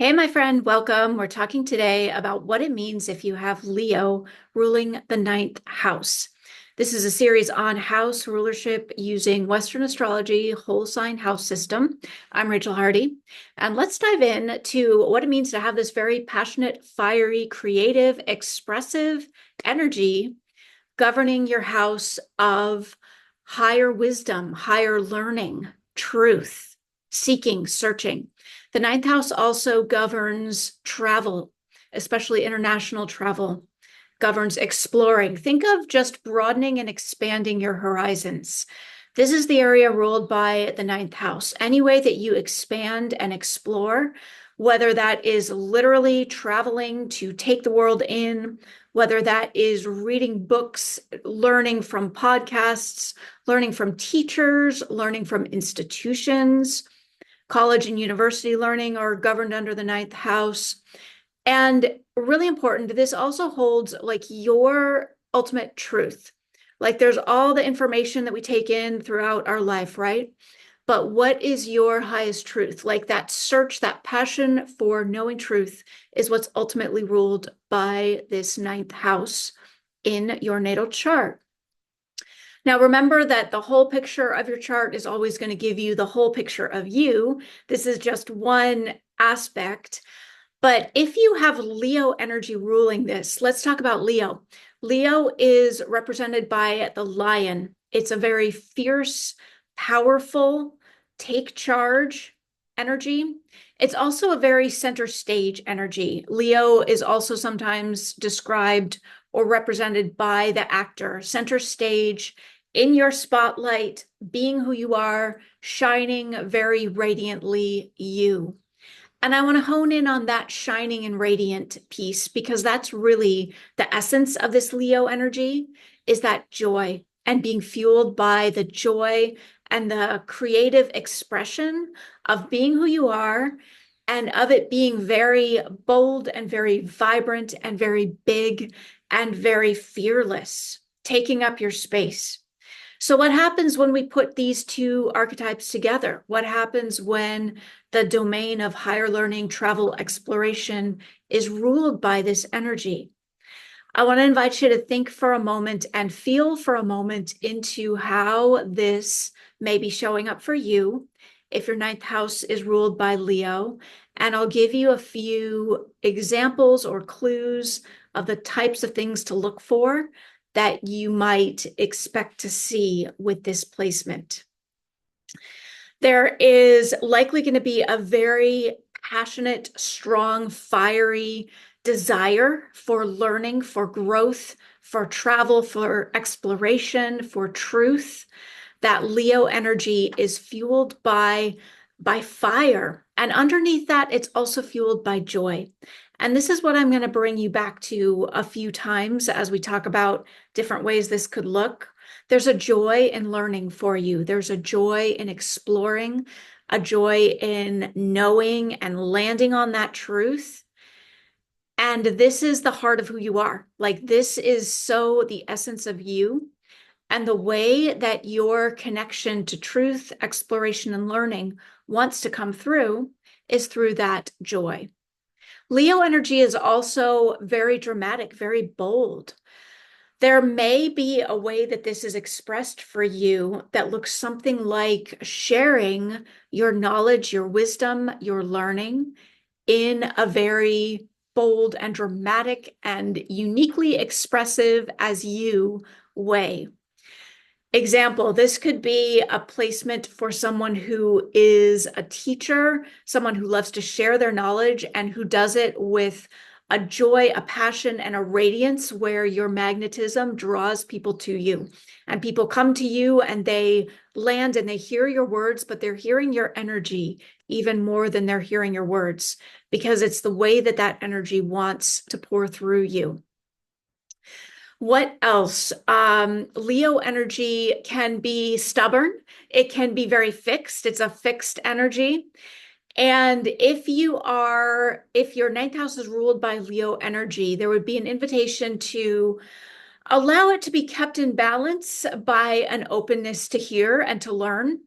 Hey, my friend, welcome. We're talking today about what it means if you have Leo ruling the ninth house. This is a series on house rulership using Western astrology whole sign house system. I'm Rachel Hardy, and let's dive in to what it means to have this very passionate, fiery, creative, expressive energy governing your house of higher wisdom, higher learning, truth, seeking, searching. The ninth house also governs travel, especially international travel, governs exploring. Think of just broadening and expanding your horizons. This is the area ruled by the ninth house. Any way that you expand and explore, whether that is literally traveling to take the world in, whether that is reading books, learning from podcasts, learning from teachers, learning from institutions, college and university learning are governed under the ninth house. And really important, this also holds like your ultimate truth. Like there's all the information that we take in throughout our life, right? But what is your highest truth? Like that search, that passion for knowing truth is what's ultimately ruled by this ninth house in your natal chart. Now, remember that the whole picture of your chart is always going to give you the whole picture of you. This is just one aspect. But if you have Leo energy ruling this, let's talk about Leo. Leo is represented by the lion. It's a very fierce, powerful, take charge energy. It's also a very center stage energy. Leo is also sometimes described or represented by the actor, center stage, in your spotlight, being who you are, shining very radiantly you. And I want to hone in on that shining and radiant piece because that's really the essence of this Leo energy is that joy and being fueled by the joy and the creative expression of being who you are and of it being very bold and very vibrant and very big and very fearless, taking up your space. So what happens when we put these two archetypes together? What happens when the domain of higher learning, travel, exploration is ruled by this energy? I want to invite you to think for a moment and feel for a moment into how this may be showing up for you if your ninth house is ruled by Leo. And I'll give you a few examples or clues of the types of things to look for that you might expect to see with this placement. There is likely going to be a very passionate, strong, fiery desire for learning, for growth, for travel, for exploration, for truth. That Leo energy is fueled by fire. And underneath that, it's also fueled by joy. And this is what I'm going to bring you back to a few times as we talk about different ways this could look. There's a joy in learning for you. There's a joy in exploring, a joy in knowing and landing on that truth. And this is the heart of who you are. Like this is so the essence of you. And the way that your connection to truth, exploration, and learning wants to come through is through that joy. Leo energy is also very dramatic, very bold. There may be a way that this is expressed for you that looks something like sharing your knowledge, your wisdom, your learning in a very bold and dramatic and uniquely expressive as you way. Example, this could be a placement for someone who is a teacher, someone who loves to share their knowledge and who does it with a joy, a passion, and a radiance where your magnetism draws people to you. And people come to you and they land and they hear your words, but they're hearing your energy even more than they're hearing your words because it's the way that that energy wants to pour through you. What else? Leo energy can be stubborn. It can be very fixed. It's a fixed energy. And if your ninth house is ruled by Leo energy, there would be an invitation to allow it to be kept in balance by an openness to hear and to learn.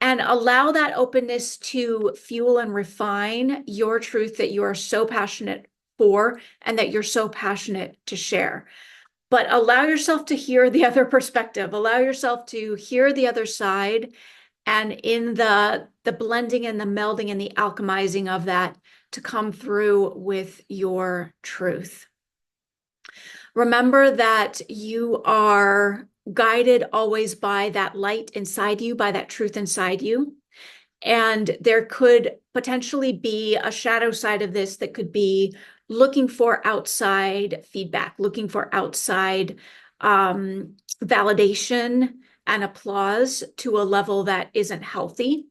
and allow that openness to fuel and refine your truth that you are so passionate for and that you're so passionate to share. But allow yourself to hear the other perspective, allow yourself to hear the other side, and in the blending and the melding and the alchemizing of that to come through with your truth. Remember that you are guided always by that light inside you, by that truth inside you. And there could potentially be a shadow side of this that could be looking for outside feedback, looking for outside validation and applause to a level that isn't healthy.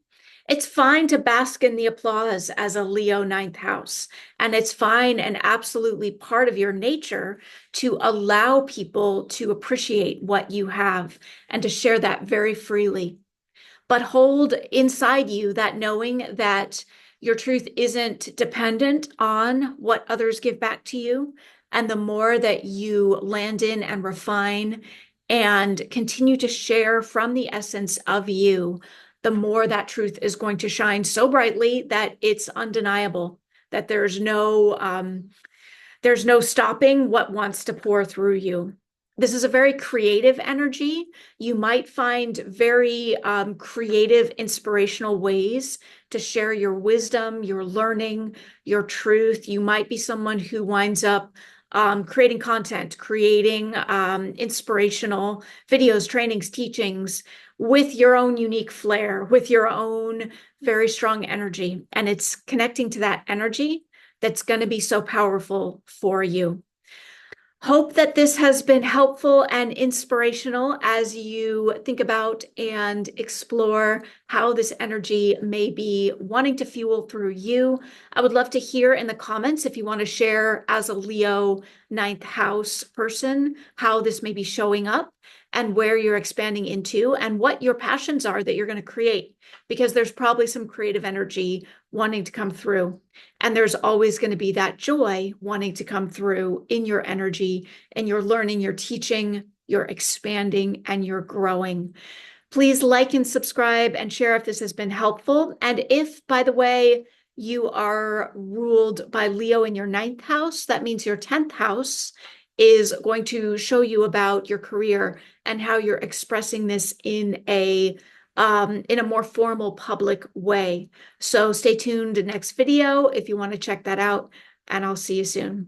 It's fine to bask in the applause as a Leo ninth house, and it's fine and absolutely part of your nature to allow people to appreciate what you have and to share that very freely. But hold inside you that knowing that your truth isn't dependent on what others give back to you. And the more that you land in and refine and continue to share from the essence of you, the more that truth is going to shine so brightly that it's undeniable, that there's no stopping what wants to pour through you. This is a very creative energy. You might find very creative, inspirational ways to share your wisdom, your learning, your truth. You might be someone who winds up creating content, creating inspirational videos, trainings, teachings with your own unique flair, with your own very strong energy. And it's connecting to that energy that's going to be so powerful for you. Hope that this has been helpful and inspirational as you think about and explore how this energy may be wanting to fuel through you. I would love to hear in the comments if you want to share as a Leo ninth house person, how this may be showing up and where you're expanding into and what your passions are that you're going to create, because there's probably some creative energy wanting to come through. And there's always going to be that joy wanting to come through in your energy and your learning, your teaching, your expanding, and your growing. Please like and subscribe and share if this has been helpful. And if, by the way, you are ruled by Leo in your ninth house, that means your 10th house is going to show you about your career and how you're expressing this in a more formal public way. So stay tuned to next video if you want to check that out, and I'll see you soon.